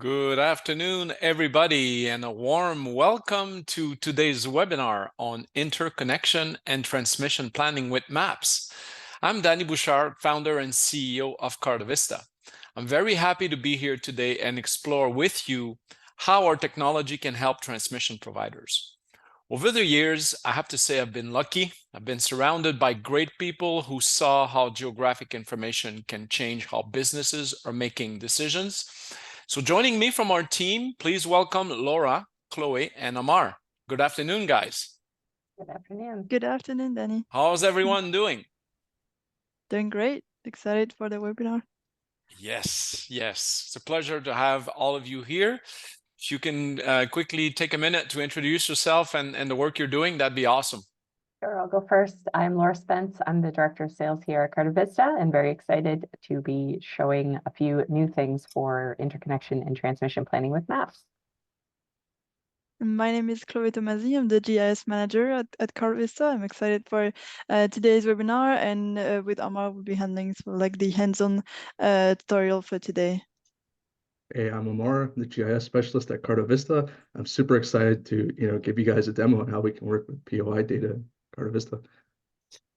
Good afternoon, everybody, and a warm welcome to today's webinar on interconnection and transmission planning with maps. I'm Danny Bouchard, founder and CEO of CartoVista. I'm very happy to be here today and explore with you how our technology can help transmission providers. Over the years, I have to say I've been lucky. I've been surrounded by great people who saw how geographic information can change how businesses are making decisions. So joining me from our team, please welcome Laura, Chloe, and Amar. Good afternoon, guys. Good afternoon. Good afternoon, Danny. How's everyone doing? Doing great. Excited for the webinar. Yes. It's a pleasure to have all of you here. If you can quickly take a minute to introduce yourself and the work you're doing, that'd be awesome. Sure, I'll go first. I'm Laura Spence. I'm the Director of Sales here at CartoVista and very excited to be showing a few new things for interconnection and transmission planning with maps. My name is Chloe Tomasi. I'm the GIS manager at CartoVista. I'm excited for today's webinar, and with Amar, we'll be handling the hands-on tutorial for today. Hey, I'm Amar, the GIS specialist at CartoVista. I'm super excited to give you guys a demo on how we can work with POI data at CartoVista.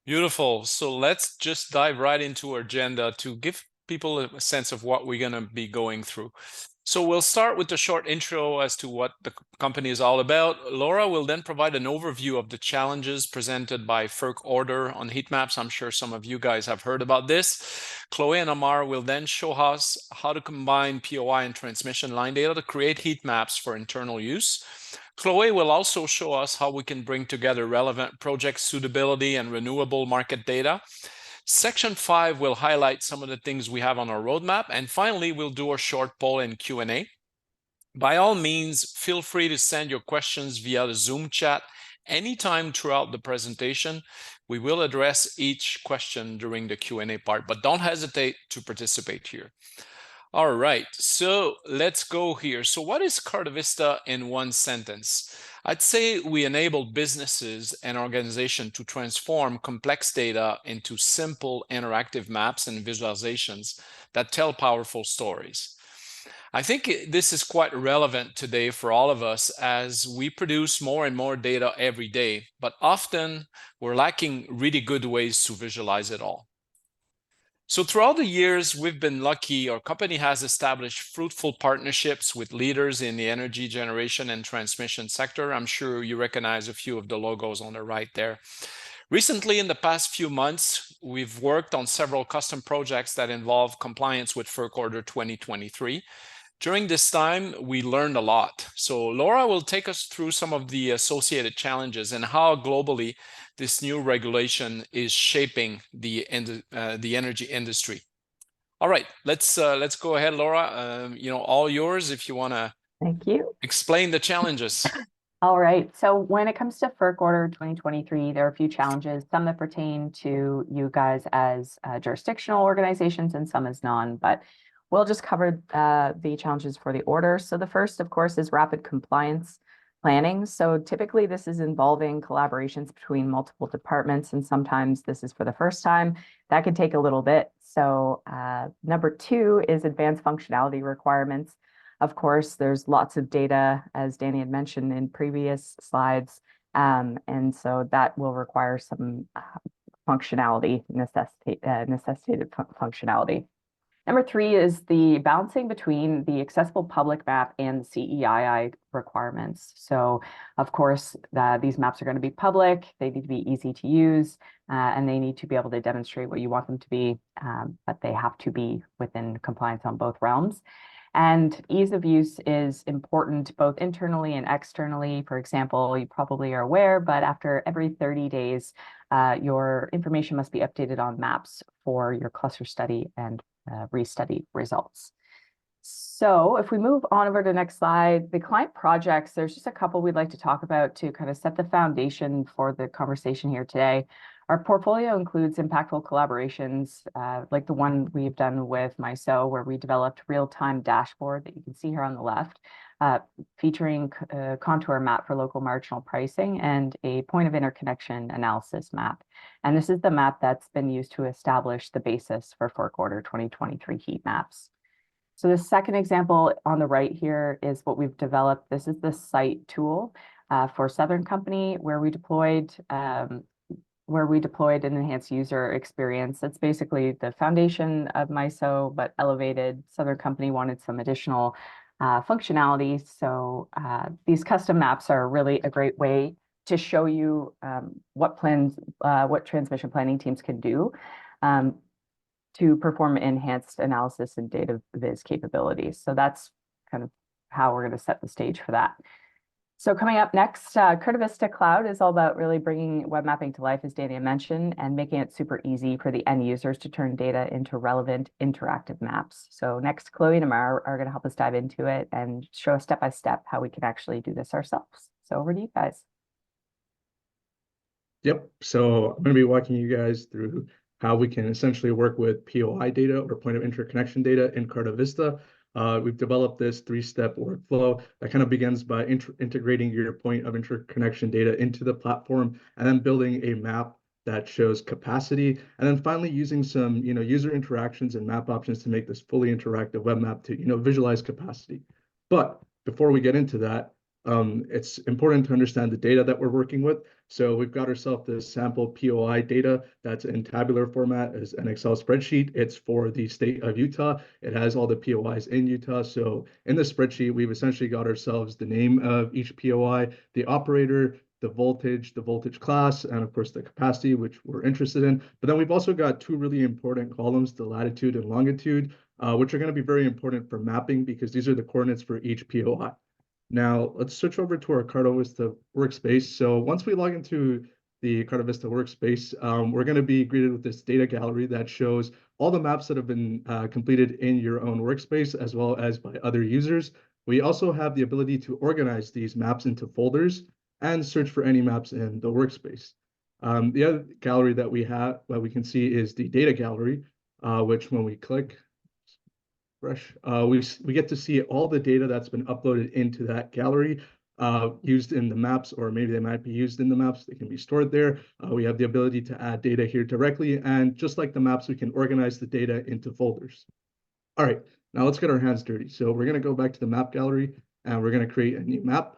Beautiful. So let's just dive right into our agenda to give people a sense of what we're going to be going through. So we'll start with a short intro as to what the company is all about. Laura will then provide an overview of the challenges presented by FERC order on heat maps. I'm sure some of you guys have heard about this. Chloe and Amar will then show us how to combine POI and transmission line data to create heat maps for internal use. Chloe will also show us how we can bring together relevant project suitability and renewable market data. Section 5 will highlight some of the things we have on our roadmap. And finally, we'll do a short poll and Q&A. By all means, feel free to send your questions via the Zoom chat anytime throughout the presentation. We will address each question during the Q&A part, but don't hesitate to participate here. All right, so let's go here. So what is CartoVista in one sentence? I'd say we enable businesses and organizations to transform complex data into simple interactive maps and visualizations that tell powerful stories. I think this is quite relevant today for all of us as we produce more and more data every day, but often we're lacking really good ways to visualize it all. So throughout the years, we've been lucky. Our company has established fruitful partnerships with leaders in the energy generation and transmission sector. I'm sure you recognize a few of the logos on the right there. Recently, in the past few months, we've worked on several custom projects that involve compliance with FERC Order 2023. During this time, we learned a lot. So Laura will take us through some of the associated challenges and how globally this new regulation is shaping the energy industry. All right, let's go ahead, Laura. All yours if you want to. Thank you. Explain the challenges. All right. So when it comes to FERC Order 2023, there are a few challenges, some that pertain to you guys as jurisdictional organizations and some as non, but we'll just cover the challenges for the order. So the first, of course, is rapid compliance planning. So typically this is involving collaborations between multiple departments, and sometimes this is for the first time. That can take a little bit. So number 2 is advanced functionality requirements. Of course, there's lots of data, as Danny had mentioned in previous slides, and so that will require some functionality, necessitated functionality. Number 3 is the balancing between the accessible public map and the CEII requirements. So, of course, these maps are going to be public, they need to be easy to use, and they need to be able to demonstrate what you want them to be, but they have to be within compliance on both realms. And ease of use is important both internally and externally. For example, you probably are aware, but after every 30 days, your information must be updated on maps for your cluster study and restudy results. So if we move on over to the next slide, the client projects, there's just a couple we'd like to talk about to kind of set the foundation for the conversation here today. Our portfolio includes impactful collaborations, like the one we've done with MISO, where we developed real-time dashboard that you can see here on the left, featuring a contour map for local marginal pricing and a point of interconnection analysis map. And this is the map that's been used to establish the basis for FERC Order 2023 heat maps. So the second example on the right here is what we've developed. This is the site tool for Southern Company where we deployed an enhanced user experience. It's basically the foundation of MISO, but elevated. Southern Company wanted some additional functionality. So these custom maps are really a great way to show you what transmission planning teams can do to perform enhanced analysis and data viz capabilities. So that's kind of how we're going to set the stage for that. So coming up next, CartoVista Cloud is all about really bringing web mapping to life, as Dania mentioned, and making it super easy for the end users to turn data into relevant interactive maps. So next, Chloe and Amar are going to help us dive into it and show us step by step how we can actually do this ourselves. So over to you guys. Yep. So I'm going to be walking you guys through how we can essentially work with POI data or point of interconnection data in CartoVista. We've developed this 3-step workflow that kind of begins by integrating your point of interconnection data into the platform and then building a map that shows capacity, and then finally using some user interactions and map options to make this fully interactive web map to visualize capacity. But before we get into that, it's important to understand the data that we're working with. So we've got ourselves this sample POI data that's in tabular format as an Excel spreadsheet. It's for the state of Utah. It has all the POIs in Utah. So in the spreadsheet, we've essentially got ourselves the name of each POI, the operator, the voltage class, and of course the capacity, which we're interested in. But then we've also got 2 really important columns, the latitude and longitude, which are going to be very important for mapping because these are the coordinates for each POI. Now, let's switch over to our CartoVista workspace. So once we log into the CartoVista workspace, we're going to be greeted with this data gallery that shows all the maps that have been completed in your own workspace, as well as by other users. We also have the ability to organize these maps into folders and search for any maps in the workspace. The other gallery that we have, that we can see, is the data gallery, which when we click, we get to see all the data that's been uploaded into that gallery, used in the maps, or maybe they might be used in the maps. They can be stored there. We have the ability to add data here directly. And just like the maps, we can organize the data into folders. All right, now let's get our hands dirty. So we're going to go back to the map gallery and we're going to create a new map.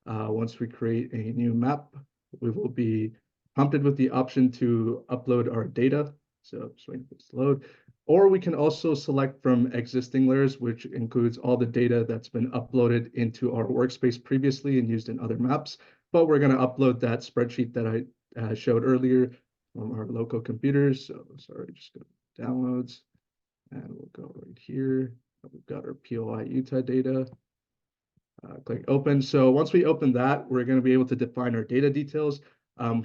Once we create a new map, we will be prompted with the option to upload our data. So just waiting for this to load. Or we can also select from existing layers, which includes all the data that's been uploaded into our workspace previously and used in other maps. But we're going to upload that spreadsheet that I showed earlier from our local computers. So sorry, just go to downloads and we'll go right here. We've got our POI Utah data. Click open. So once we open that, we're going to be able to define our data details.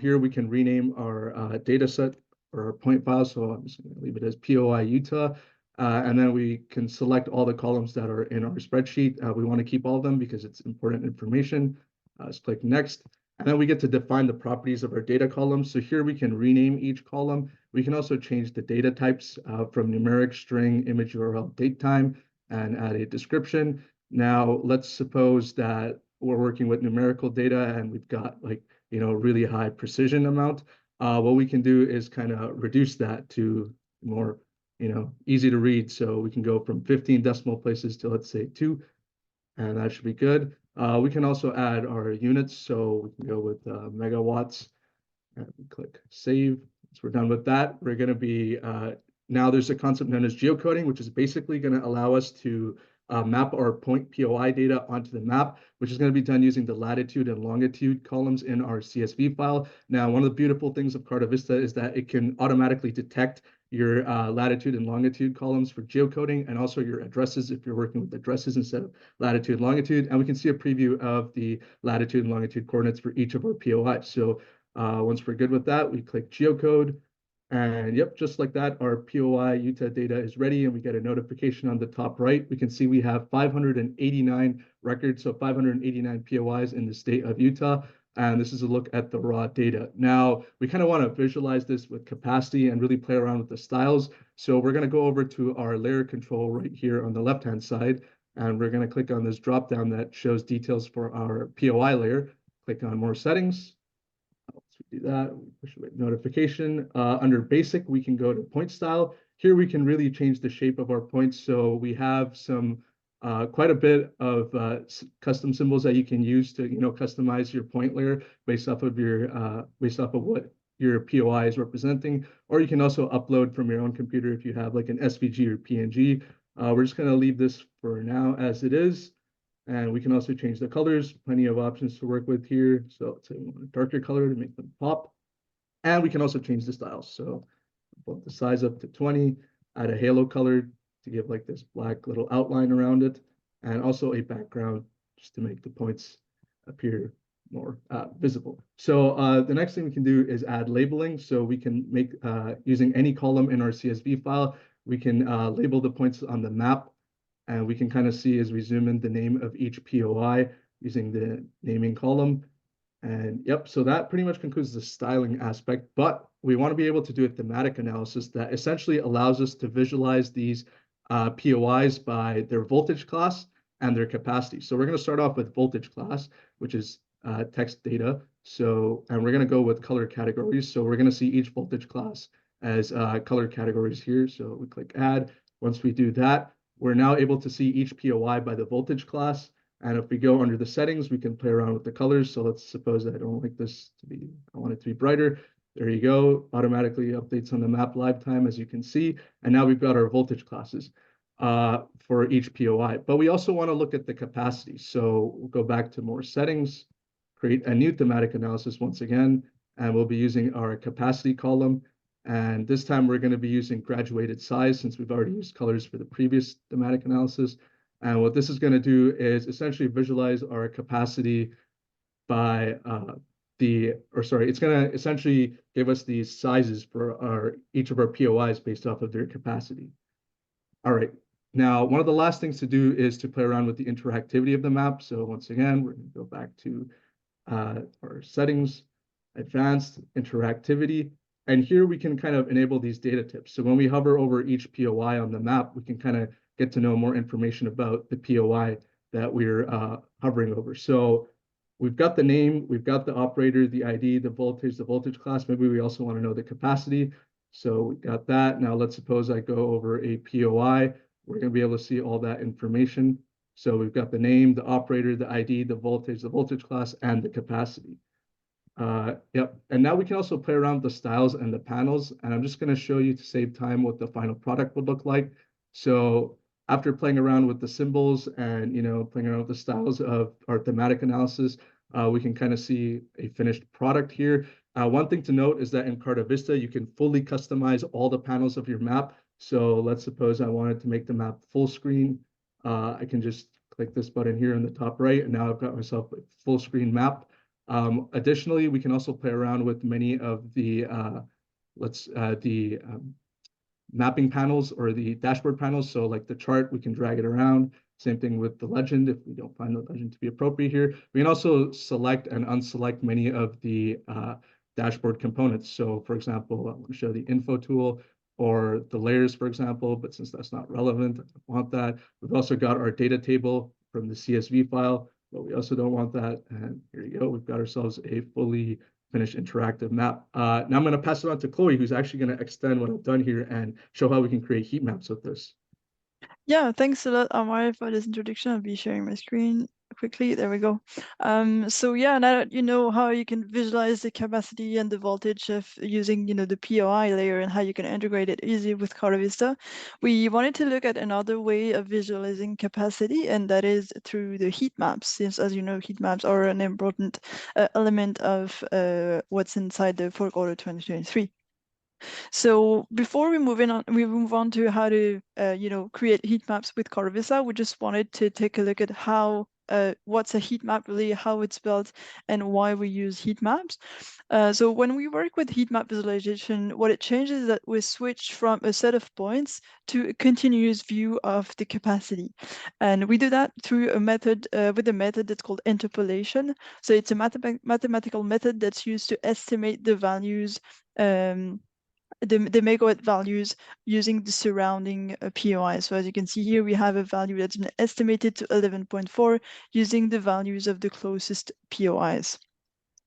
Here we can rename our data set or our point file. So I'm just going to leave it as POI Utah. And then we can select all the columns that are in our spreadsheet. We want to keep all of them because it's important information. Let's click next. And then we get to define the properties of our data columns. So here we can rename each column. We can also change the data types from numeric, string, image URL, date time, and add a description. Now, let's suppose that we're working with numerical data and we've got really high precision amount. What we can do is kind of reduce that to more, easy to read. So we can go from 15 decimal places to, let's say, 2, and that should be good. We can also add our units. So we can go with megawatts and click save. Once we're done with that, we're going to be, now there's a concept known as geocoding, which is basically going to allow us to map our point POI data onto the map, which is going to be done using the latitude and longitude columns in our CSV file. Now, one of the beautiful things of CartoVista is that it can automatically detect your latitude and longitude columns for geocoding, and also your addresses if you're working with addresses instead of latitude and longitude. And we can see a preview of the latitude and longitude coordinates for each of our POIs. So once we're good with that, we click geocode. And yep, just like that, our POI Utah data is ready, and we get a notification on the top right. We can see we have 589 records, so 589 POIs in the state of Utah. And this is a look at the raw data. Now, we kind of want to visualize this with capacity and really play around with the styles. So we're going to go over to our layer control right here on the left-hand side, and we're going to click on this drop-down that shows details for our POI layer. Click on more settings. Once we do that, we push away notification. Under basic, we can go to point style. here we can really change the shape of our points. So we have some quite a bit of custom symbols that you can use to customize your point layer based off of what your POI is representing, or you can also upload from your own computer if you have like an SVG or PNG. We're just going to leave this for now as it is. And we can also change the colors, plenty of options to work with here. So let's say we want a darker color to make them pop. And we can also change the styles. So bump the size up to 20, add a halo color to give like this black little outline around it, and also a background just to make the points appear more visible. So the next thing we can do is add labeling. So we can make, using any column in our CSV file, we can label the points on the map. And we can kind of see as we zoom in the name of each POI using the naming column. And yep, so that pretty much concludes the styling aspect, but we want to be able to do a thematic analysis that essentially allows us to visualize these POIs by their voltage class and their capacity. So we're going to start off with voltage class, which is text data. So, and we're going to go with color categories. So we're going to see each voltage class as color categories here. So we click add. Once we do that, we're now able to see each POI by the voltage class. And if we go under the settings, we can play around with the colors. So let's suppose that I don't like this to be, I want it to be brighter. There you go, automatically updates on the map lifetime, as you can see. And now we've got our voltage classes for each POI. But we also want to look at the capacity. So we'll go back to more settings, create a new thematic analysis once again, and we'll be using our capacity column. And this time we're going to be using graduated size since we've already used colors for the previous thematic analysis. And what this is going to do is essentially visualize our capacity by it's going to essentially give us these sizes for each of our POIs based off of their capacity. All right. Now, one of the last things to do is to play around with the interactivity of the map. So once again, we're going to go back to our settings, advanced interactivity. And here we can kind of enable these data tips. So when we hover over each POI on the map, we can kind of get to know more information about the POI that we're hovering over. So we've got the name, we've got the operator, the ID, the voltage class. Maybe we also want to know the capacity. So we got that. Now let's suppose I go over a POI. We're going to be able to see all that information. So we've got the name, the operator, the ID, the voltage class, and the capacity. Yep. And now we can also play around with the styles and the panels. And I'm just going to show you to save time what the final product would look like. So after playing around with the symbols and, playing around with the styles of our thematic analysis, we can kind of see a finished product here. One thing to note is that in CartoVista, you can fully customize all the panels of your map. So let's suppose I wanted to make the map full screen. I can just click this button here in the top right, and now I've got myself a full screen map. Additionally, we can also play around with many of the mapping panels or the dashboard panels. So like the chart, we can drag it around. Same thing with the legend if we don't find the legend to be appropriate here. We can also select and unselect many of the dashboard components. So for example, I want to show the info tool or the layers, for example, but since that's not relevant, I don't want that. We've also got our data table from the CSV file, but we also don't want that. And here you go, we've got ourselves a fully finished interactive map. Now I'm going to pass it on to Chloe, who's actually going to extend what I've done here and show how we can create heat maps with this. Yeah, thanks a lot, Amar, for this introduction. I'll be sharing my screen quickly. There we go. So yeah, now that you know how you can visualize the capacity and the voltage of using, the POI layer and how you can integrate it easy with CartoVista, we wanted to look at another way of visualizing capacity, and that is through the heat maps. Since, as you know, heat maps are an important element of what's inside the fourth quarter 2023. So before we move on to how to create heat maps with CartoVista, we just wanted to take a look at how what's a heat map really, how it's built, and why we use heat maps. So when we work with heat map visualization, what it changes is that we switch from a set of points to a continuous view of the capacity. And we do that through a method with a method that's called interpolation. So it's a mathematical method that's used to estimate the values the megawatt values using the surrounding POI. So as you can see here, we have a value that's been estimated to 11.4 using the values of the closest POIs.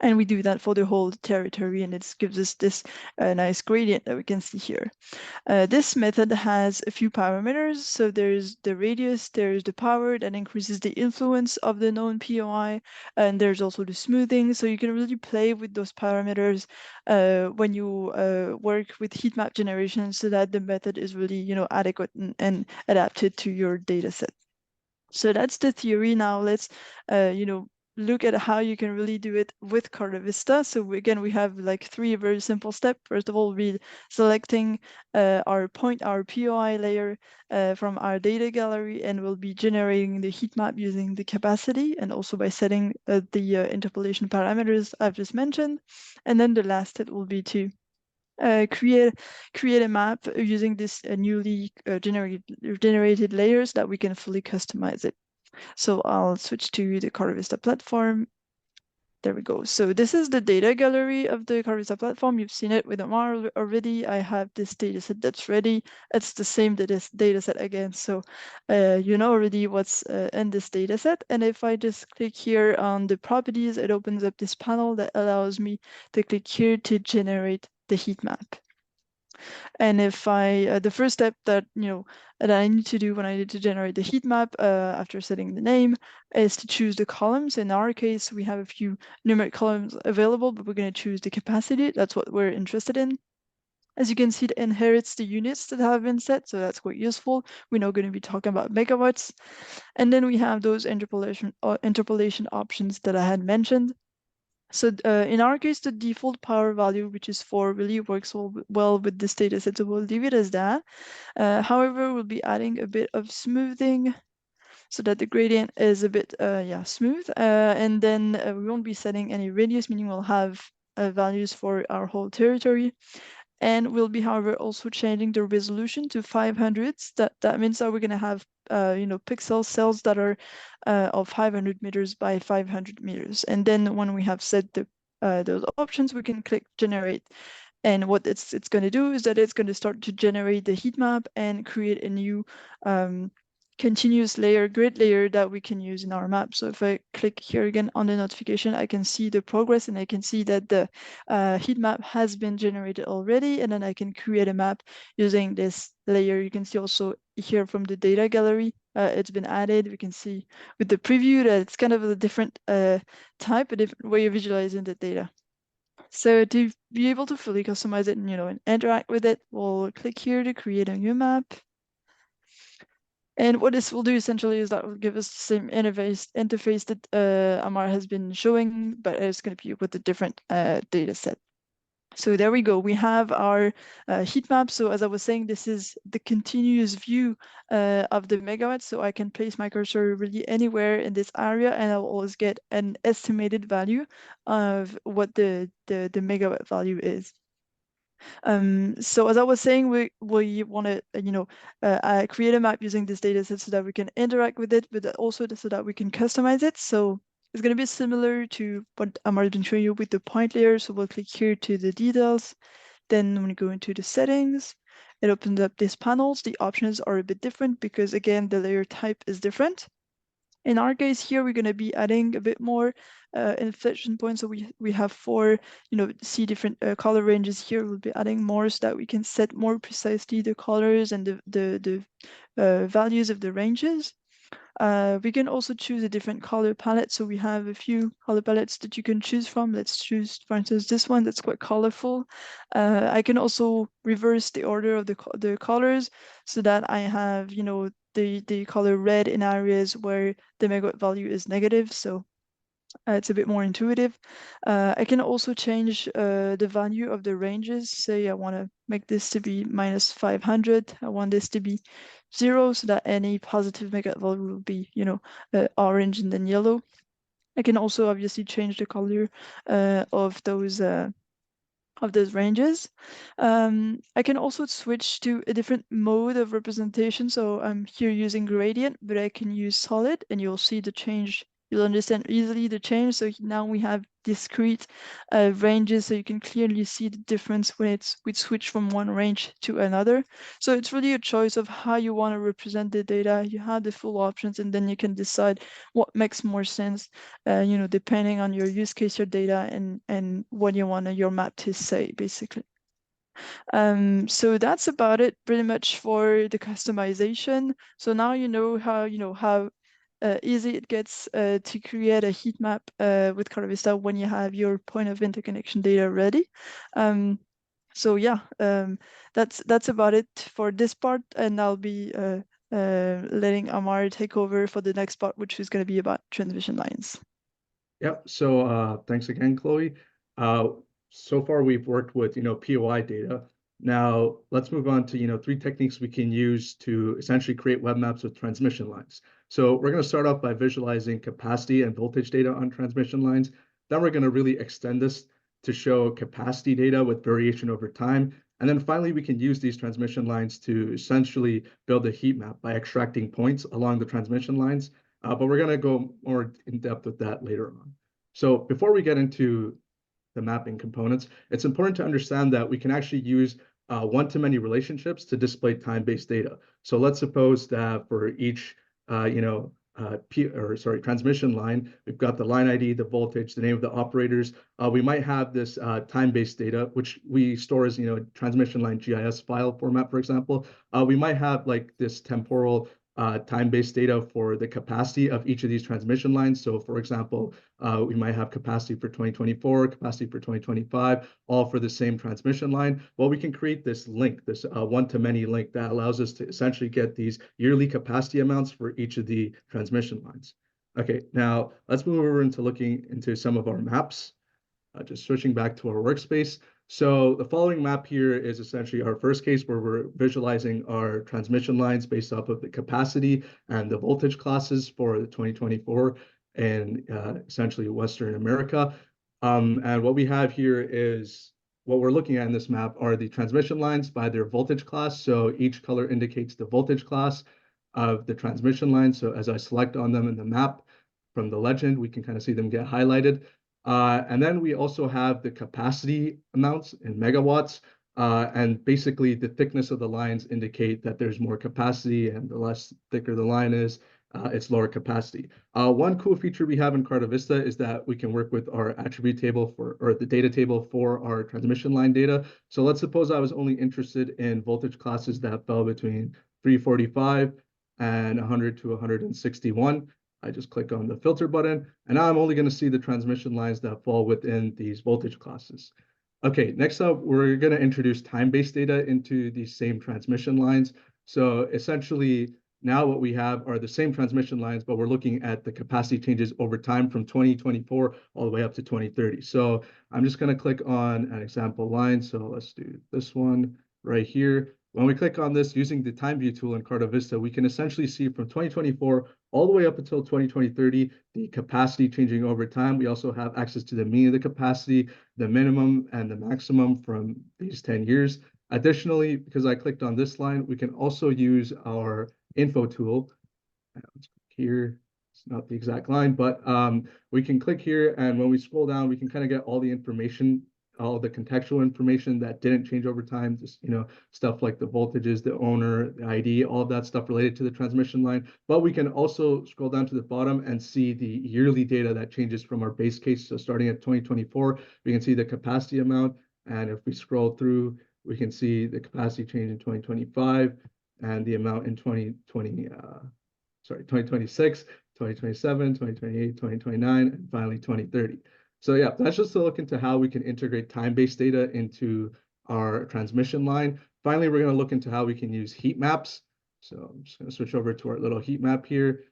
And we do that for the whole territory, and it gives us this nice gradient that we can see here. This method has a few parameters. So there's the radius, there's the power that increases the influence of the known POI, and there's also the smoothing. So you can really play with those parameters when you work with heat map generation, so that the method is really, adequate and adapted to your data set. So that's the theory. Now let's, look at how you can really do it with CartoVista. So again, we have like 3 very simple steps. First of all, we're selecting our POI layer from our data gallery, and we'll be generating the heat map using the capacity and also by setting the interpolation parameters I've just mentioned. And then the last step will be to create a map using this newly generated layers that we can fully customize it. So I'll switch to the CartoVista platform. There we go. So this is the data gallery of the CartoVista platform. You've seen it with Amar already. I have this data set that's ready. It's the same data set again. So you know already what's in this data set. And if I just click here on the properties, it opens up this panel that allows me to click here to generate the heat map. And if I, the first step that, that I need to do when I need to generate the heat map after setting the name is to choose the columns. In our case, we have a few numeric columns available, but we're going to choose the capacity. That's what we're interested in. As you can see, it inherits the units that have been set, so that's quite useful. We're now going to be talking about megawatts. And then we have those interpolation options that I had mentioned. So in our case, the default power value, which is 4, really works well with this data set, so we'll leave it as that. However, we'll be adding a bit of smoothing so that the gradient is a bit smooth. And then we won't be setting any radius, meaning we'll have values for our whole territory. And we'll be, however, also changing the resolution to 500s. That means that we're going to have, pixel cells that are of 500 meters by 500 meters. And then when we have set those options, we can click generate. And what it's going to do is that it's going to start to generate the heat map and create a new continuous grid layer that we can use in our map. So if I click here again on the notification, I can see the progress, and I can see that the heat map has been generated already, and then I can create a map using this layer. You can see also here from the data gallery, it's been added. We can see with the preview that it's kind of a different type, a different way of visualizing the data. So to be able to fully customize it and, and interact with it, we'll click here to create a new map. And what this will do essentially is that will give us the same interface that Amar has been showing, but it's going to be with a different data set. So there we go. We have our heat map. So as I was saying, this is the continuous view of the megawatts. So I can place my cursor really anywhere in this area, and I'll always get an estimated value of what the megawatt value is. So as I was saying, we want to create a map using this data set so that we can interact with it, but also so that we can customize it. So it's going to be similar to what Amar has been showing you with the point layer. So we'll click here to the details. Then when we go into the settings, it opens up these panels. The options are a bit different because, again, the layer type is different. In our case here, we're going to be adding a bit more inflection points. So we have 4, see different color ranges here. We'll be adding more so that we can set more precisely the colors and the values of the ranges. We can also choose a different color palette. So we have a few color palettes that you can choose from. Let's choose, for instance, this one that's quite colorful. I can also reverse the order of the colors so that I have, the color red in areas where the megawatt value is negative. So it's a bit more intuitive. I can also change the value of the ranges. Say I want to make this to be -500. I want this to be 0 so that any positive megawatt value will be, orange and then yellow. I can also obviously change the color of those ranges. I can also switch to a different mode of representation. So I'm here using gradient, but I can use solid, and you'll see the change you'll understand easily the change. So now we have discrete ranges, so you can clearly see the difference when we switch from one range to another. So it's really a choice of how you want to represent the data. You have the full options, and then you can decide what makes more sense, depending on your use case, your data, and what you want your map to say, basically. So that's about it pretty much for the customization. So now you know how easy it gets to create a heat map with CartoVista when you have your point of interconnection data ready. So yeah, that's about it for this part, and I'll be letting Amar take over for the next part, which is going to be about transmission lines. Yep. So thanks again, Chloe. So far we've worked with POI data. Now let's move on to 3 techniques we can use to essentially create web maps with transmission lines. So we're going to start off by visualizing capacity and voltage data on transmission lines. Then we're going to really extend this to show capacity data with variation over time. And then finally, we can use these transmission lines to essentially build a heat map by extracting points along the transmission lines. But we're going to go more in depth with that later on. So before we get into the mapping components, it's important to understand that we can actually use one-to-many relationships to display time-based data. So let's suppose that for each transmission line, we've got the line ID, the voltage, the name of the operators. We might have this time-based data, which we store as transmission line GIS file format, for example. We might have like this temporal time-based data for the capacity of each of these transmission lines. So for example, we might have capacity for 2024, capacity for 2025, all for the same transmission line. Well, we can create this link, this one-to-many link that allows us to essentially get these yearly capacity amounts for each of the transmission lines. Okay, now let's move over into looking into some of our maps. Just switching back to our workspace. So the following map here is essentially our first case where we're visualizing our transmission lines based off of the capacity and the voltage classes for the 2024 and essentially Western America. And what we have here is what we're looking at in this map are the transmission lines by their voltage class. So each color indicates the voltage class of the transmission line. So as I select on them in the map from the legend, we can kind of see them get highlighted. And then we also have the capacity amounts in megawatts. And basically the thickness of the lines indicate that there's more capacity, and the less thicker the line is, it's lower capacity. One cool feature we have in CartoVista is that we can work with our attribute table or the data table for our transmission line data. So let's suppose I was only interested in voltage classes that fell between 345 and 100 to 161. I just click on the filter button, and now I'm only going to see the transmission lines that fall within these voltage classes. Okay, next up, we're going to introduce time-based data into these same transmission lines. So essentially, now what we have are the same transmission lines, but we're looking at the capacity changes over time from 2024 all the way up to 2030. So I'm just going to click on an example line. So let's do this one right here. When we click on this using the time view tool in CartoVista, we can essentially see from 2024 all the way up until 2030, the capacity changing over time. We also have access to the mean of the capacity, the minimum and the maximum from these 10 years. Additionally, because I clicked on this line, we can also use our info tool. Let's click here. It's not the exact line, but we can click here, and when we scroll down, we can kind of get all the information, all the contextual information that didn't change over time, just stuff like the voltages, the owner, the ID, all of that stuff related to the transmission line. But we can also scroll down to the bottom and see the yearly data that changes from our base case. So starting at 2024, we can see the capacity amount, and if we scroll through, we can see the capacity change in 2025 and the amount in 2026, 2027, 2028, 2029, and finally 2030. So yeah, that's just to look into how we can integrate time-based data into our transmission line. Finally, we're going to look into how we can use heat maps. So I'm just going to switch over to our little heat map here,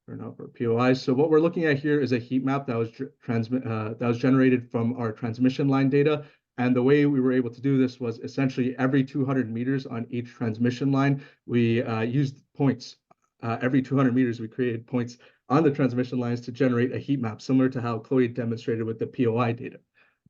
turn off our POIs. So what we're looking at here is a heat map that was generated from our transmission line data. And the way we were able to do this was essentially every 200 meters on each transmission line, we used points. Every 200 meters, we created points on the transmission lines to generate a heat map, similar to how Chloe demonstrated with the POI data.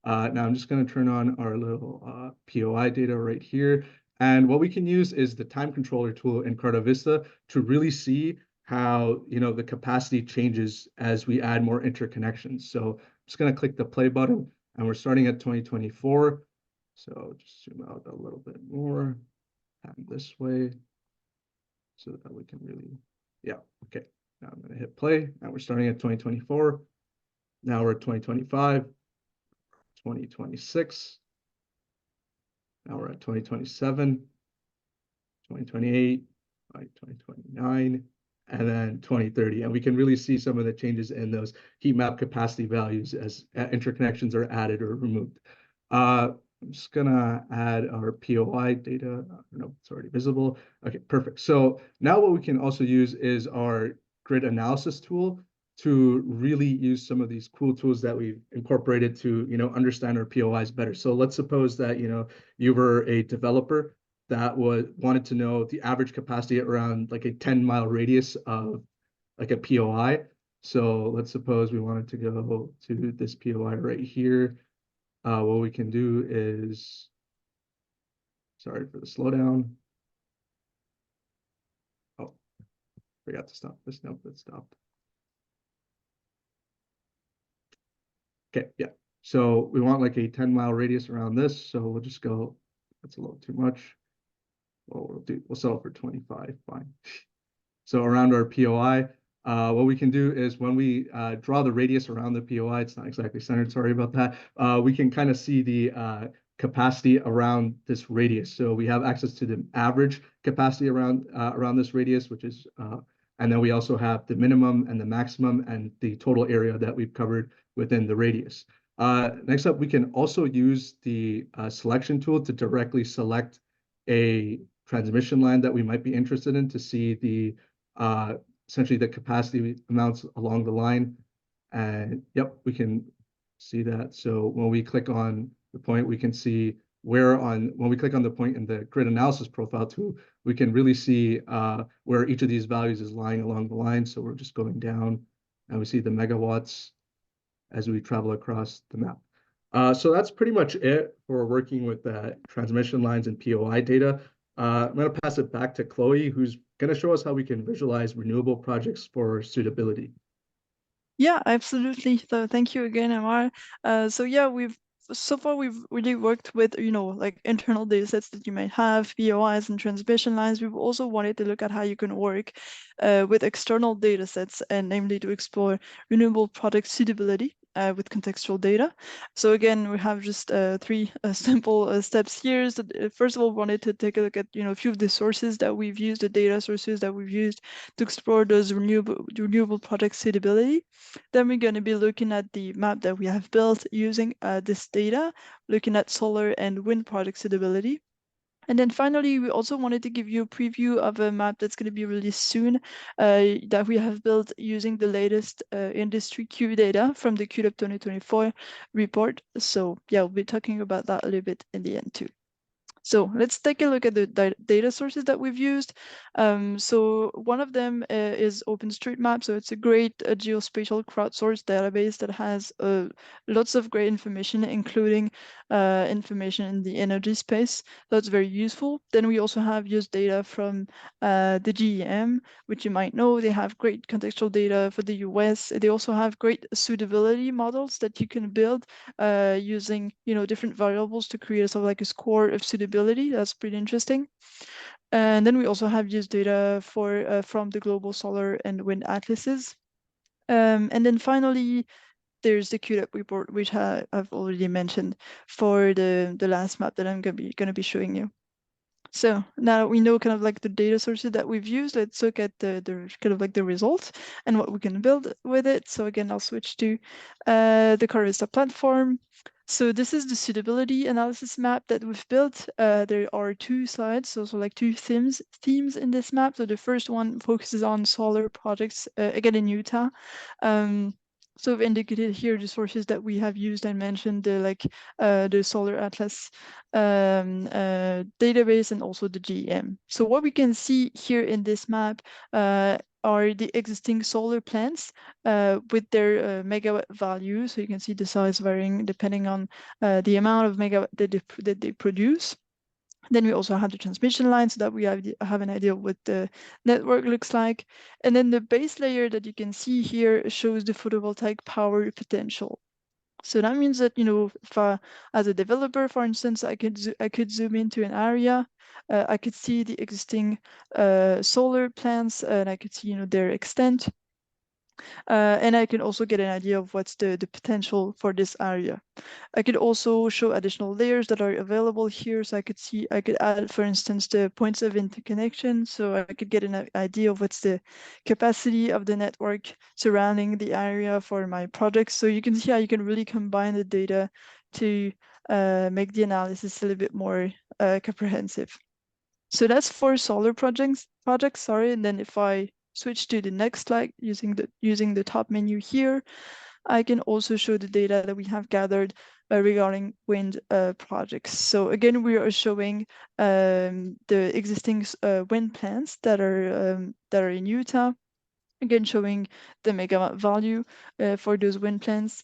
Now I'm just going to turn on our little POI data right here. And what we can use is the time controller tool in CartoVista to really see how, the capacity changes as we add more interconnections. So I'm just going to click the play button, and we're starting at 2024. So just zoom out a little bit more, and this way, so that we can really, yeah, okay. Now I'm going to hit play, and we're starting at 2024. Now we're at 2025, 2026. Now we're at 2027, 2028, 2029, and then 2030. And we can really see some of the changes in those heat map capacity values as interconnections are added or removed. I'm just gonna add our POI data. I don't know if it's already visible. Okay, perfect. So now what we can also use is our grid analysis tool to really use some of these cool tools that we've incorporated to, understand our POIs better. So let's suppose that, you were a developer that wanted to know the average capacity around like a 10-mile radius of like a POI. So let's suppose we wanted to go to this POI right here. What we can do is, sorry for the slowdown. Oh, forgot to stop this. Nope, it stopped. Okay, yeah. So we want like a 10-mile radius around this. So we'll just go, that's a little too much. Well, we'll settle for 25, fine. So around our POI, what we can do is when we draw the radius around the POI, it's not exactly centered, sorry about that. We can kind of see the capacity around this radius. So we have access to the average capacity around this radius, which is, and then we also have the minimum and the maximum and the total area that we've covered within the radius. Next up, we can also use the selection tool to directly select a transmission line that we might be interested in to see the essentially the capacity amounts along the line. And yep, we can see that. So when we click on the point, we can see when we click on the point in the grid analysis profile tool, we can really see where each of these values is lying along the line. So we're just going down and we see the megawatts as we travel across the map. So that's pretty much it for working with transmission lines and POI data. I'm going to pass it back to Chloe, who's going to show us how we can visualize renewable projects for suitability. Yeah, absolutely. So thank you again, Amar. So yeah, so far we've really worked with, like internal data sets that you might have, POIs and transmission lines. We've also wanted to look at how you can work with external data sets, and namely to explore renewable product suitability with contextual data. So again, we have just three simple steps here. So first of all, wanted to take a look at, a few of the sources that we've used, the data sources that we've used to explore those renewable product suitability. Then we're going to be looking at the map that we have built using this data, looking at solar and wind product suitability. And then finally, we also wanted to give you a preview of a map that's going to be released soon that we have built using the latest industry Q data from the QDUP 2024 report. So yeah, we'll be talking about that a little bit in the end too. So let's take a look at the data sources that we've used. So one of them is OpenStreetMap. So it's a great geospatial crowdsourced database that has lots of great information, including information in the energy space. That's very useful. Then we also have used data from the GEM, which you might know. They have great contextual data for the US. They also have great suitability models that you can build using, different variables to create sort of like a score of suitability. That's pretty interesting. And then we also have used data from the global solar and wind atlases. And then finally, there's the QDUP report, which I've already mentioned for the last map that I'm going to be showing you. So now we know kind of like the data sources that we've used. Let's look at the kind of like the results and what we can build with it. So again, I'll switch to the CartoVista platform. So this is the suitability analysis map that we've built. There are two slides, so like two themes in this map. So the first one focuses on solar projects, again in Utah. So we've indicated here the sources that we have used and mentioned, the Solar Atlas database and also the GEM. So what we can see here in this map are the existing solar plants with their megawatt value. So you can see the size varying depending on the amount of megawatt that they produce. Then we also have the transmission line so that we have an idea of what the network looks like. And then the base layer that you can see here shows the photovoltaic power potential. So that means that, if as a developer, for instance, I could zoom into an area, I could see the existing solar plants, and I could see, their extent. And I can also get an idea of what's the potential for this area. I could also show additional layers that are available here. So I could add, for instance, the points of interconnection. So I could get an idea of what's the capacity of the network surrounding the area for my project. So you can see how you can really combine the data to make the analysis a little bit more comprehensive. So that's for solar projects, sorry. And then if I switch to the next slide using the top menu here, I can also show the data that we have gathered regarding wind projects. So again, we are showing the existing wind plants that are in Utah. Again, showing the megawatt value for those wind plants.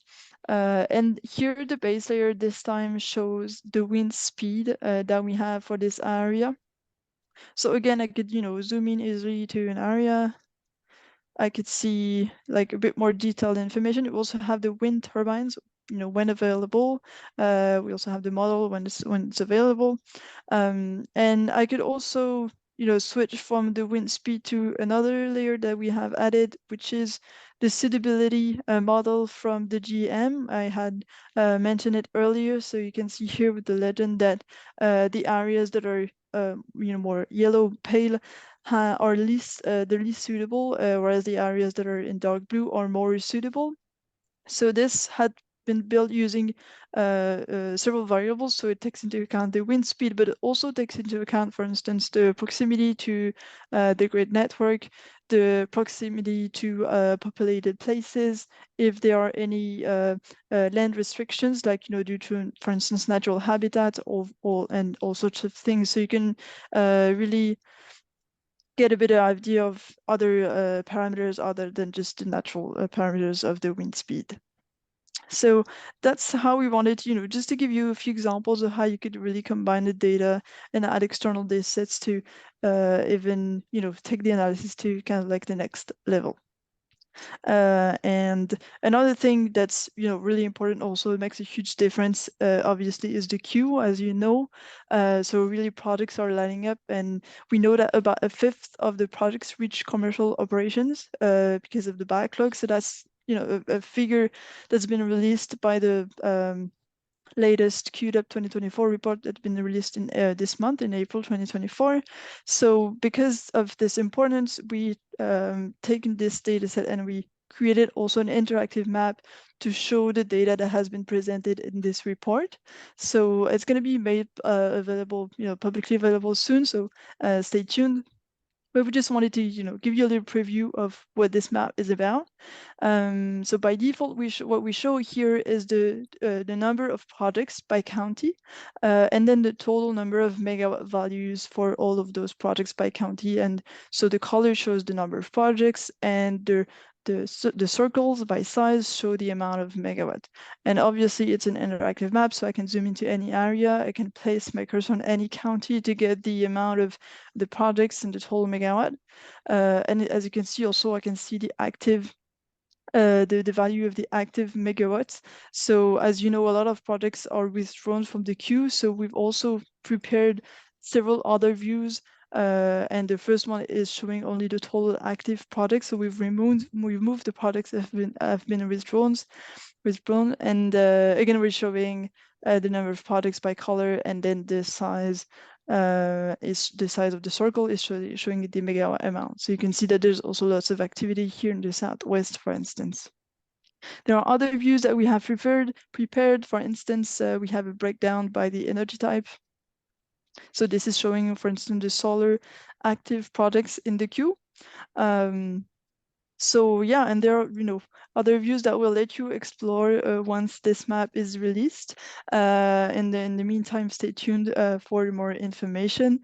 And here the base layer this time shows the wind speed that we have for this area. So again, I could, zoom in easily to an area. I could see like a bit more detailed information. We also have the wind turbines, when available. We also have the model when it's available. And I could also, switch from the wind speed to another layer that we have added, which is the suitability model from the GM. I had mentioned it earlier, so you can see here with the legend that the areas that are more yellow pale are the least suitable, whereas the areas that are in dark blue are more suitable. So this had been built using several variables. So it takes into account the wind speed, but it also takes into account, for instance, the proximity to the grid network, the proximity to populated places, if there are any land restrictions, like, due to, for instance, natural habitat and all sorts of things. So you can really get a bit of idea of other parameters other than just the natural parameters of the wind speed. So that's how we wanted to, just to give you a few examples of how you could really combine the data and add external data sets to even, take the analysis to kind of like the next level. And another thing that's, really important also, it makes a huge difference, obviously, is the queue, as you know. So really projects are lining up, and we know that about a fifth of the projects reach commercial operations because of the backlog. So that's, a figure that's been released by the latest queued up 2024 report that's been released in this month in April 2024. So because of this importance, we taken this data set and we created also an interactive map to show the data that has been presented in this report. So it's going to be made available, publicly available soon. So stay tuned. But we just wanted to, give you a little preview of what this map is about. So by default, what we show here is the number of projects by county, and then the total number of megawatt values for all of those projects by county. And so the color shows the number of projects, and the circles by size show the amount of megawatt. And obviously it's an interactive map, so I can zoom into any area. I can place my cursor on any county to get the amount of the projects and the total megawatt. And as you can see also, I can see the active the value of the active megawatts. So as you know, a lot of projects are withdrawn from the queue. So we've also prepared several other views. And the first one is showing only the total active projects. So we've removed the projects that have been withdrawn. And again, we're showing the number of projects by color, and then the size is the size of the circle is showing the megawatt amount. So you can see that there's also lots of activity here in the Southwest, for instance. There are other views that we have prepared. For instance, we have a breakdown by the energy type. So this is showing, for instance, the solar active projects in the queue. So yeah, and there are, other views that will let you explore once this map is released. In the meantime, stay tuned for more information.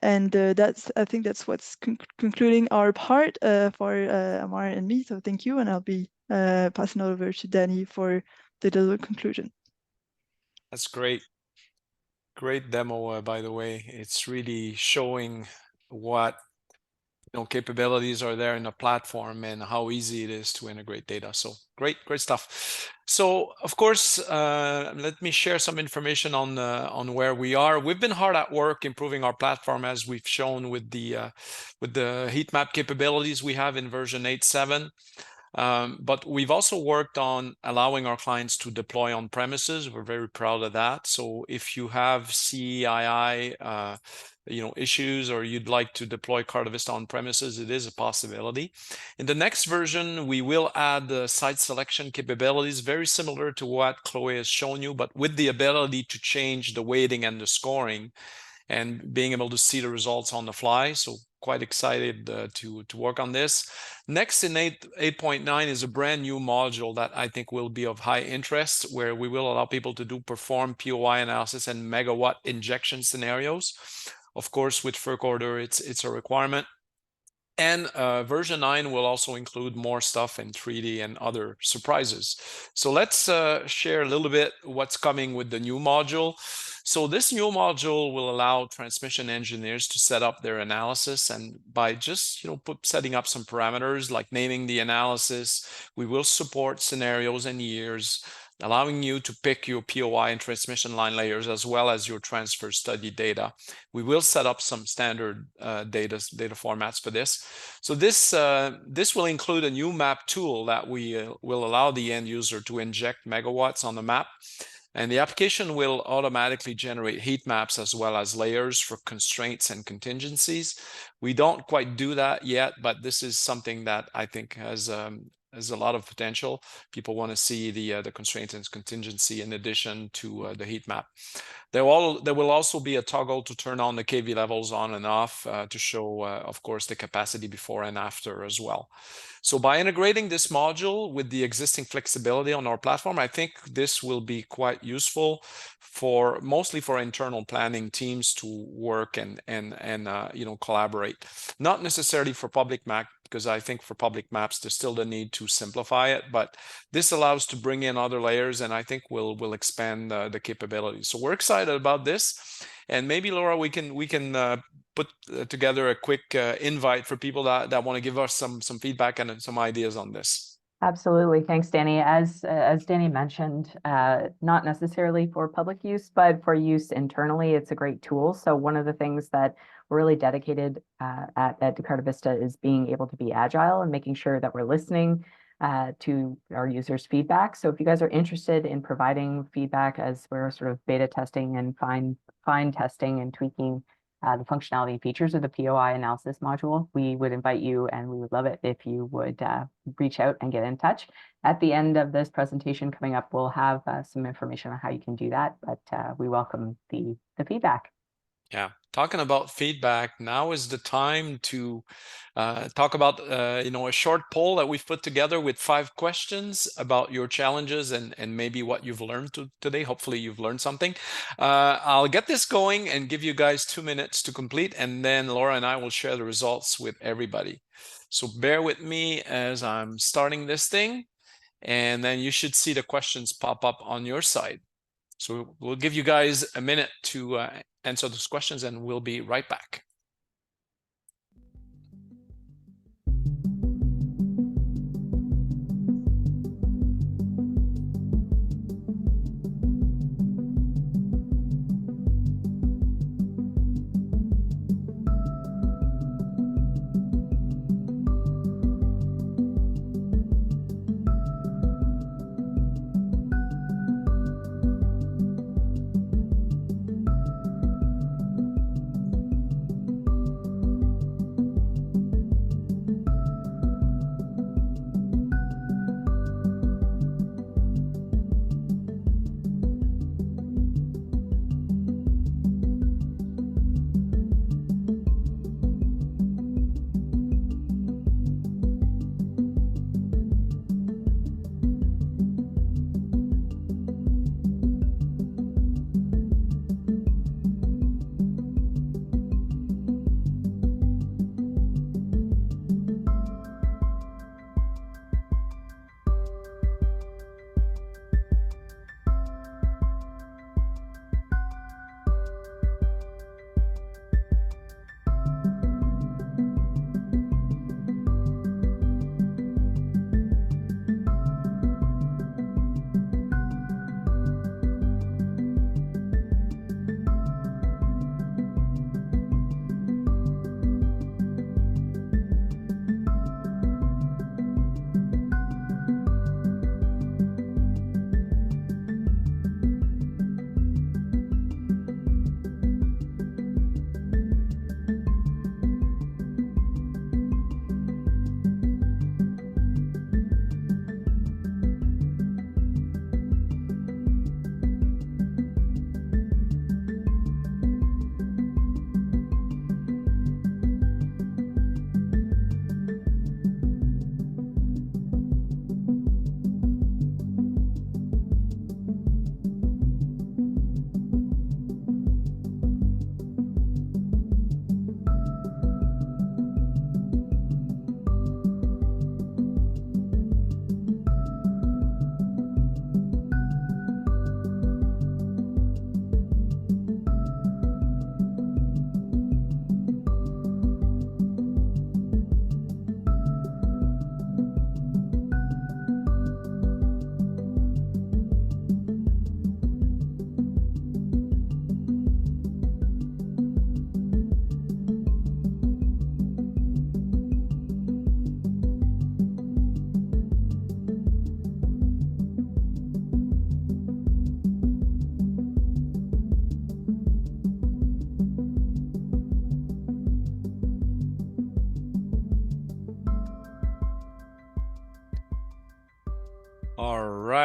And I think that's what's concluding our part for Amar and me. So thank you, and I'll be passing over to Danny for the little conclusion. That's great. Great demo, by the way. It's really showing what capabilities are there in the platform and how easy it is to integrate data. So great stuff. So of course, let me share some information on where we are. We've been hard at work improving our platform, as we've shown with the heat map capabilities we have in version 8.7. But we've also worked on allowing our clients to deploy on premises. We're very proud of that. So if you have CII issues, or you'd like to deploy CartoVista on premises, it is a possibility. In the next version, we will add the site selection capabilities, very similar to what Chloe has shown you, but with the ability to change the weighting and the scoring and being able to see the results on the fly. So quite excited to work on this. Next, in 8.9 is a brand new module that I think will be of high interest, where we will allow people to perform POI analysis and megawatt injection scenarios. Of course, with FERC order, it's a requirement. And version 9 will also include more stuff in 3D and other surprises. So let's share a little bit what's coming with the new module. So this new module will allow transmission engineers to set up their analysis, and by just setting up some parameters like naming the analysis, we will support scenarios and years, allowing you to pick your POI and transmission line layers as well as your transfer study data. We will set up some standard data formats for this. So this will include a new map tool that will allow the end user to inject megawatts on the map. And the application will automatically generate heat maps as well as layers for constraints and contingencies. We don't quite do that yet, but this is something that I think has a lot of potential. People want to see the constraint and contingency in addition to the heat map. There will also be a toggle to turn on the KV levels on and off to show, of course, the capacity before and after as well. So by integrating this module with the existing flexibility on our platform, I think this will be quite useful mostly for internal planning teams to work and collaborate. Not necessarily for public map, because I think for public maps there's still the need to simplify it, but this allows to bring in other layers, and I think we'll expand the capabilities. So we're excited about this, and maybe Laura, we can put together a quick invite for people that want to give us some feedback and some ideas on this. Absolutely. Thanks, Danny. As Danny mentioned, not necessarily for public use, but for use internally, it's a great tool. So one of the things that we're really dedicated at CartoVista is being able to be agile and making sure that we're listening to our users' feedback. So if you guys are interested in providing feedback as we're sort of beta testing and fine testing and tweaking the functionality and features of the POI analysis module, we would invite you, and we would love it if you would reach out and get in touch. At the end of this presentation coming up, we'll have some information on how you can do that, but we welcome the feedback. Yeah, talking about feedback, now is the time to talk about a short poll that we've put together with 5 questions about your challenges and maybe what you've learned today. Hopefully you've learned something. I'll get this going and give you guys 2 minutes to complete, and then Laura and I will share the results with everybody. So bear with me as I'm starting this thing, and then you should see the questions pop up on your side. So we'll give you guys a minute to answer those questions, and we'll be right back.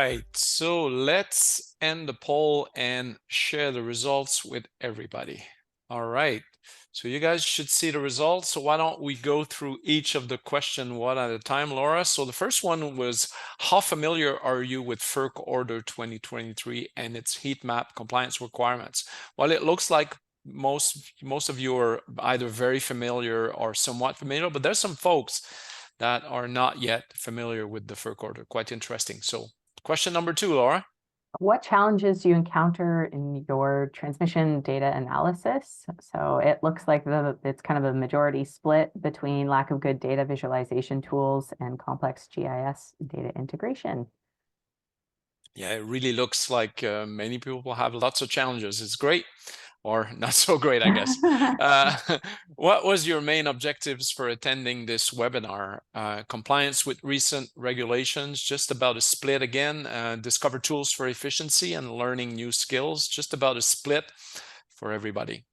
right, so let's end the poll and share the results with everybody. All right, so you guys should see the results. So why don't we go through each of the question one at a time, Laura? So the first one was, how familiar are you with FERC Order 2023 and its heat map compliance requirements? Well, it looks like most of you are either very familiar or somewhat familiar, but there's some folks that are not yet familiar with the FERC order. Quite interesting. So question number 2, Laura. What challenges do you encounter in your transmission data analysis? So it looks like it's kind of a majority split between lack of good data visualization tools and complex GIS data integration. Yeah, it really looks like many people have lots of challenges. It's great, or not so great, I guess. What was your main objectives for attending this webinar? Compliance with recent regulations, just about a split again, discover tools for efficiency and learning new skills, just about a split for everybody.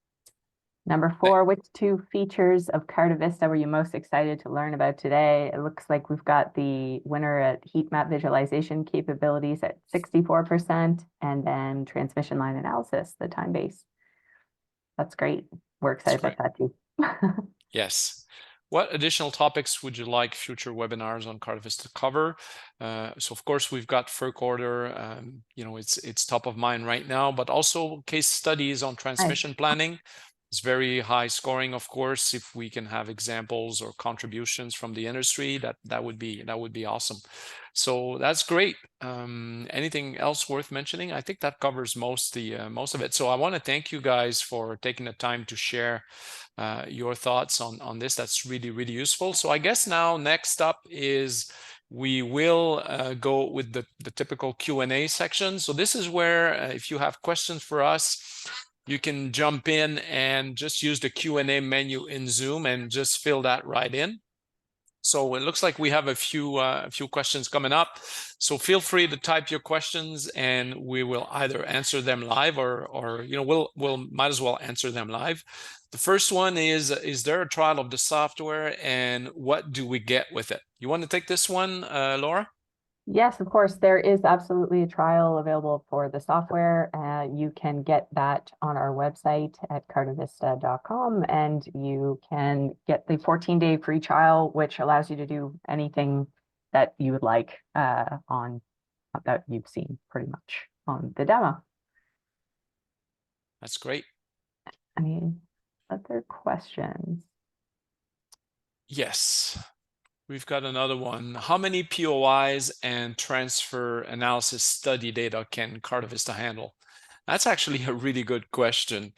Number 4, which 2 features of CartoVista were you most excited to learn about today? It looks like we've got the winner at heat map visualization capabilities at 64%, and then transmission line analysis, the time base. That's great. We're excited about that too. Yes. What additional topics would you like future webinars on CartoVista to cover? So of course we've got FERC order, you know, it's top of mind right now, but also case studies on transmission planning. It's very high scoring, of course. If we can have examples or contributions from the industry, that would be awesome. So that's great. Anything else worth mentioning? I think that covers most of it. So I want to thank you guys for taking the time to share your thoughts on this. That's really, really useful. So I guess now next up is we will go with the typical Q&A section. So this is where if you have questions for us, you can jump in and just use the Q&A menu in Zoom and just fill that right in. So it looks like we have a few questions coming up. So feel free to type your questions and we will either answer them live or you know, we'll might as well answer them live. The first one is there a trial of the software and what do we get with it? You want to take this one, Laura? Yes, of course. There is absolutely a trial available for the software. You can get that on our website at cartovista.com, and you can get the 14-day free trial, which allows you to do anything that you would like on that you've seen pretty much on the demo. That's great. Any other questions? Yes. We've got another one. How many POIs and transfer analysis study data can CartoVista handle? That's actually a really good question.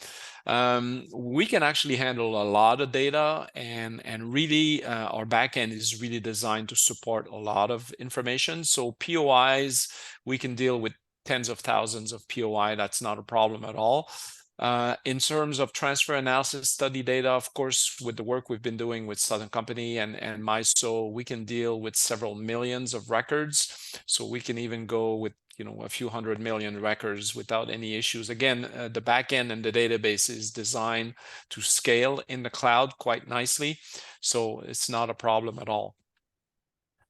We can actually handle a lot of data, and really our backend is really designed to support a lot of information. So POIs, we can deal with tens of thousands of POI. That's not a problem at all. In terms of transfer analysis study data, of course, with the work we've been doing with Southern Company and MISO, we can deal with several millions of records. So we can even go with, you know, a few 100 million records without any issues. Again, the backend and the database is designed to scale in the cloud quite nicely. So it's not a problem at all.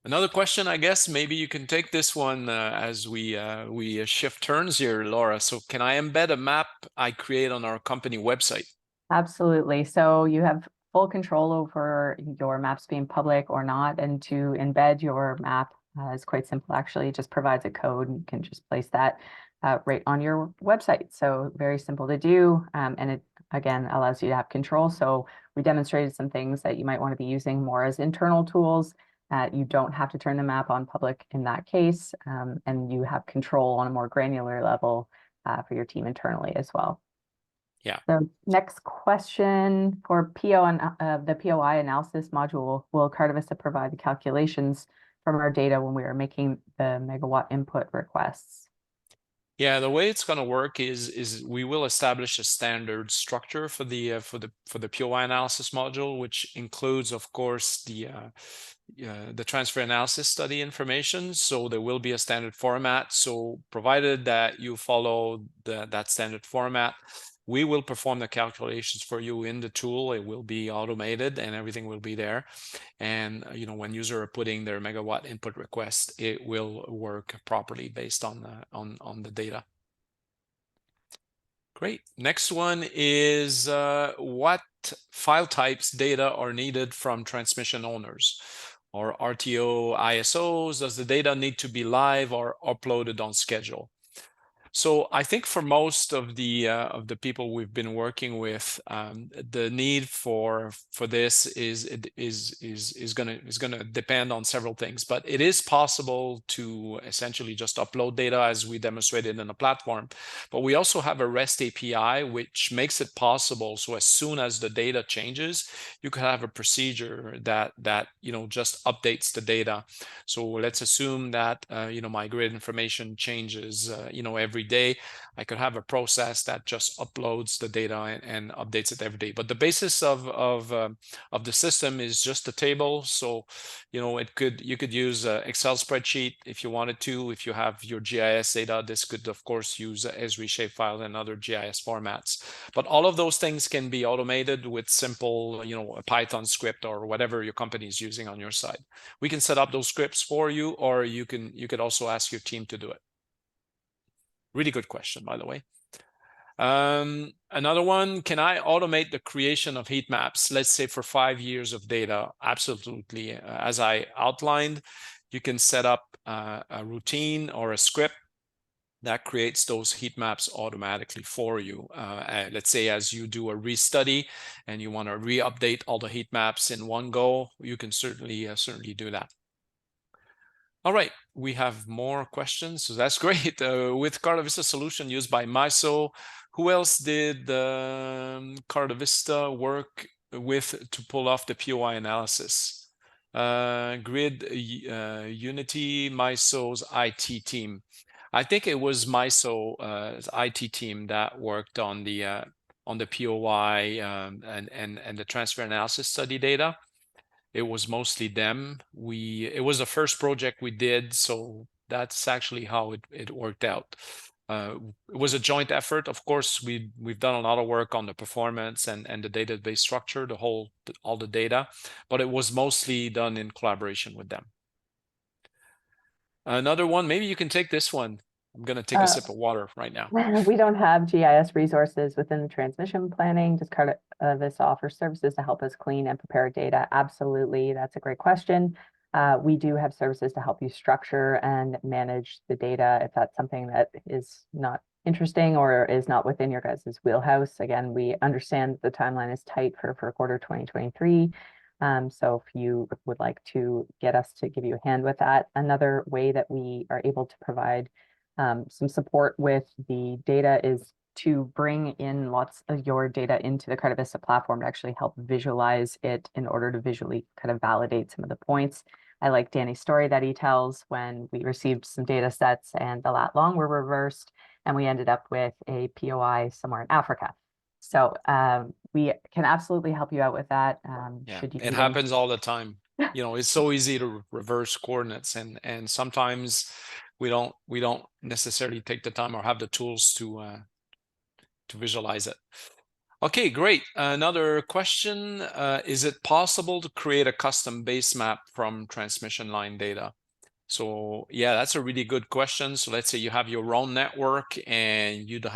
Another question, I guess, maybe you can take this one as we shift turns here, Laura. So can I embed a map I create on our company website? Absolutely. So you have full control over your maps being public or not. And to embed your map is quite simple, actually. It just provides a code and you can just place that right on your website. So very simple to do. And it, again, allows you to have control. So we demonstrated some things that you might want to be using more as internal tools. You don't have to turn the map on public in that case, and you have control on a more granular level for your team internally as well. Yeah. So next question for the POI analysis module, will CartoVista provide the calculations from our data when we are making the megawatt input requests? Yeah, the way it's going to work is we will establish a standard structure for the POI analysis module, which includes, of course, the transfer analysis study information. So there will be a standard format. So provided that you follow that standard format, We will perform the calculations for you in the tool. It will be automated and everything will be there. And when users are putting their megawatt input request, it will work properly based on the data. Great. Next one is what file types data are needed from transmission owners or RTO ISOs? Does the data need to be live or uploaded on schedule? So I think for most of the people we've been working with, the need for this is gonna depend on several things. But it is possible to essentially just upload data as we demonstrated in the platform. But we also have a REST API which makes it possible. So as soon as the data changes, you could have a procedure that just updates the data. So let's assume that my grid information changes every day. I could have a process that just uploads the data and updates it every day. But the basis of the system is just a table. So you could use an Excel spreadsheet if you wanted to. If you have your GIS data, this could of course use Esri shapefile and other GIS formats. But all of those things can be automated with simple a Python script or whatever your company is using on your side. We can set up those scripts for you, or you could also ask your team to do it. Really good question, by the way. Another one, can I automate the creation of heat maps, let's say for 5 years of data? Absolutely. As I outlined, you can set up a routine or a script that creates those heat maps automatically for you. Let's say as you do a restudy and you want to re-update all the heat maps in one go, you can certainly do that. All right, we have more questions, so that's great. With CartoVista solution used by MISO, who else did CartoVista work with to pull off the POI analysis? Grid Unity, MISO's IT team. I think it was MISO's IT team that worked on the POI and the transfer analysis study data. It was mostly them. It was the first project we did, so that's actually how it worked out. It was a joint effort. Of course, we've done a lot of work on the performance and the database structure, all the data, but it was mostly done in collaboration with them. Another one, maybe you can take this one. I'm going to take a sip of water right now. We don't have GIS resources within the transmission planning. Does CartoVista offer services to help us clean and prepare data? Absolutely. That's a great question. We do have services to help you structure and manage the data if that's something that is not interesting or is not within your guys' wheelhouse. Again, we understand the timeline is tight for quarter 2023. So if you would like to get us to give you a hand with that, another way that we are able to provide some support with the data is to bring in lots of your data into the CartoVista platform to actually help visualize it in order to visually kind of validate some of the points. I like Danny's story that he tells when we received some data sets and the lat long were reversed and we ended up with a POI somewhere in Africa. So we can absolutely help you out with that. Yeah, it happens all the time. It's so easy to reverse coordinates and sometimes we don't necessarily take the time or have the tools to visualize it. Okay, great. Another question, is it possible to create a custom base map from transmission line data? So yeah, that's a really good question. So let's say you have your own network and you'd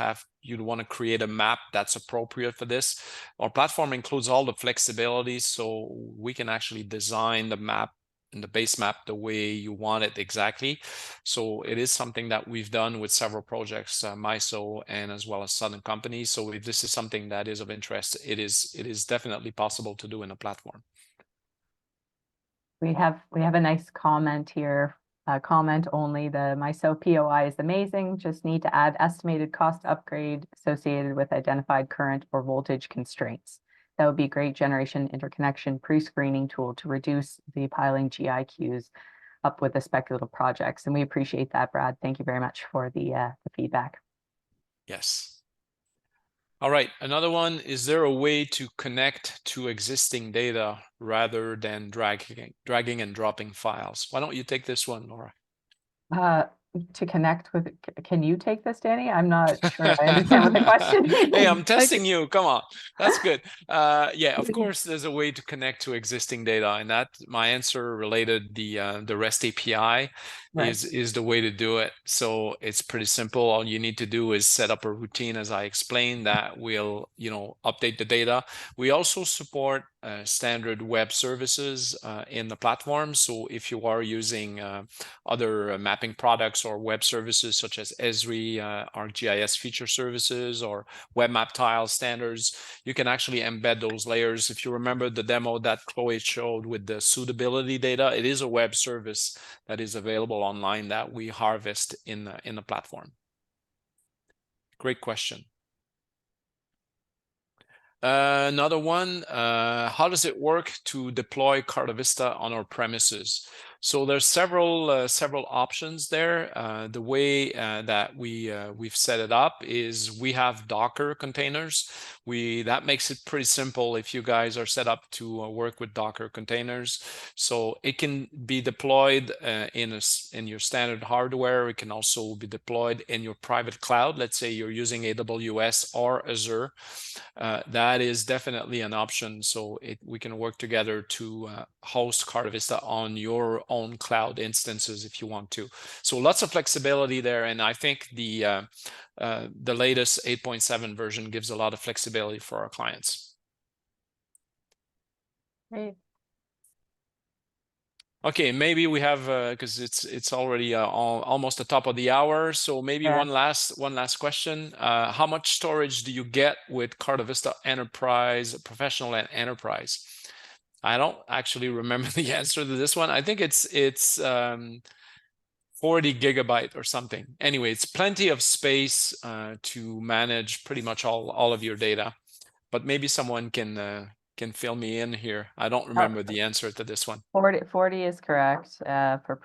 want to create a map that's appropriate for this. Our platform includes all the flexibility, so we can actually design the map and the base map the way you want it exactly. So it is something that we've done with several projects, MISO and as well as Southern companies. So if this is something that is of interest, it is definitely possible to do in a platform. We have a nice comment here. Comment only, the MISO POI is amazing. Just need to add estimated cost upgrade associated with identified current or voltage constraints. That would be a great generation interconnection pre-screening tool to reduce the piling GIQs up with the speculative projects. And we appreciate that, Brad. Thank you very much for the feedback. Yes. All right, another one, is there a way to connect to existing data rather than dragging and dropping files? Why don't you take this one, Laura? to connect with, can you take this, Danny? I'm not sure I understand what the question is. Hey, I'm testing you. Come on. That's good. Yeah, of course, there's a way to connect to existing data, and that my answer related the REST API Right. is the way to do it. So it's pretty simple. All you need to do is set up a routine, as I explained, that will, update the data. We also support standard web services in the platform. So if you are using other mapping products or web services such as Esri, ArcGIS feature services, or web map tile standards, you can actually embed those layers. If you remember the demo that Chloe showed with the suitability data, it is a web service that is available online that we harvest in the platform. Great question. Another one, how does it work to deploy CartoVista on our premises? So there's several options there. The way that we've set it up is we have Docker containers. That makes it pretty simple if you guys are set up to work with Docker containers. So it can be deployed in your standard hardware. It can also be deployed in your private cloud. Let's say you're using AWS or Azure. That is definitely an option. So we can work together to host CartoVista on your own cloud instances if you want to. So lots of flexibility there, and I think the latest 8.7 version gives a lot of flexibility for our clients. Great. Okay, maybe we have because it's already almost the top of the hour. So maybe one last question. How much storage do you get with CartoVista Enterprise, Professional, and Enterprise? I don't actually remember the answer to this one. I think it's 40 gigabyte or something. Anyway, it's plenty of space to manage pretty much all of your data. But maybe someone can fill me in here. I don't remember the answer to this one. 40 is correct for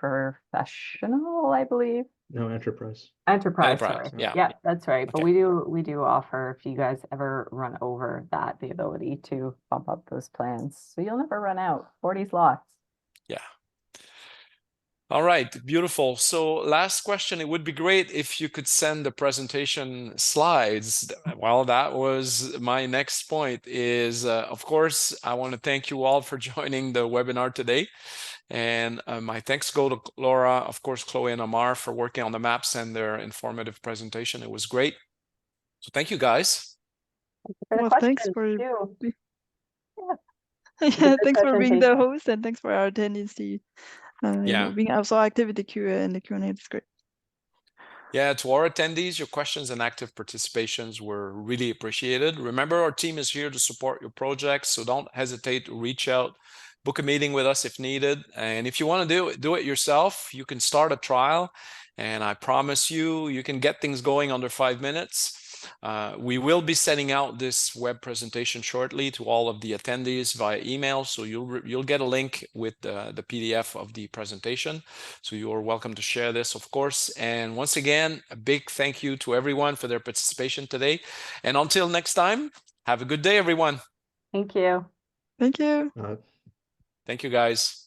professional, I believe. No, enterprise. Enterprise, Enterprise, sorry. yeah. That's right. But Okay. we do offer, if you guys ever run over that, the ability to bump up those plans. So you'll never run out. 40's lots. Yeah. All right, beautiful. So last question, it would be great if you could send the presentation slides. Well, that was my next point is, of course, I want to thank you all for joining the webinar today. And my thanks go to Laura, of course, Chloe and Amar for working on the maps and their informative presentation. It was great. So thank you, guys. Well, thanks for too. yeah, thanks for being the presentation. host, and thanks for our attendees to being also active in the Q&A. It's great. Yeah, to our attendees, your questions and active participations were really appreciated. Remember, our team is here to support your projects, so don't hesitate to reach out, book a meeting with us if needed. And if you want to do it yourself, you can start a trial, and I promise you can get things going under 5 minutes. We will be sending out this web presentation shortly to all of the attendees via email, so you'll get a link with the PDF of the presentation. So you are welcome to share this, of course. And once again, a big thank you to everyone for their participation today. And until next time, have a good day, everyone. Thank you. Thank you. Thank you, guys.